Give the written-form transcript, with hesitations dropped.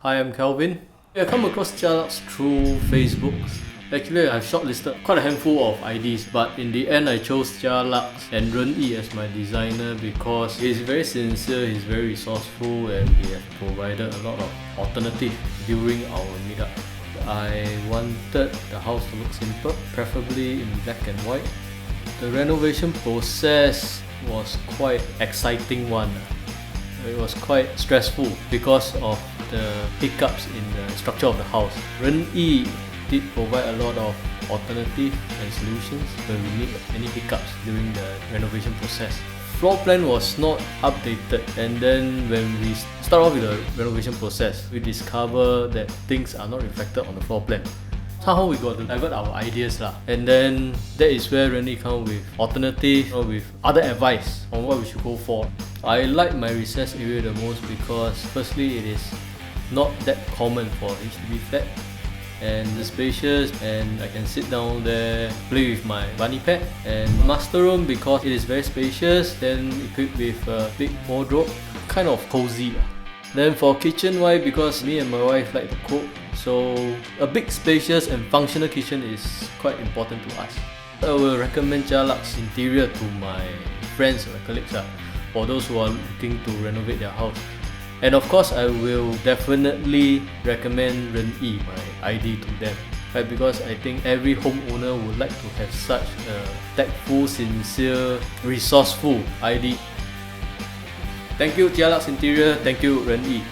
Hi, I'm Kelvin. I come across Jialux through Facebook. Actually, I've shortlisted quite a handful of IDs, but in the end, I chose Jialux and Ren Yi as my designer because he's very sincere, he's very resourceful, and he has provided a lot of alternative during our meetup. I wanted the house to look simple, preferably in black and white. The renovation process was quite exciting one. It was quite stressful because of the hiccups in the structure of the house. Ren Yi did provide a lot of alternative and solutions when we meet any hiccups during the renovation process. Floor plan was not updated, and then when we start off with the renovation process, we discover that things are not reflected on the floor plan. Somehow we got to divert our ideas lah. And then that is where Rennie come with alternative, with other advice on what we should go for. I like my recess area the most because firstly it is not that common for HDB flat, and it's spacious and I can sit down there, play with my bunny pet. And master room because it is very spacious, then equipped with a big wardrobe, kind of cozy. Then for kitchen wise, because me and my wife like to cook, so a big spacious and functional kitchen is quite important to us. I will recommend Jialux interior to my friends or colleagues for those who are looking to renovate their house. And of course, I will definitely recommend Ren Yi, my ID, to them. Right, because I think every homeowner would like to have such a tactful, sincere, resourceful ID. Thank you Jialux Interior, thank you Ren Yi.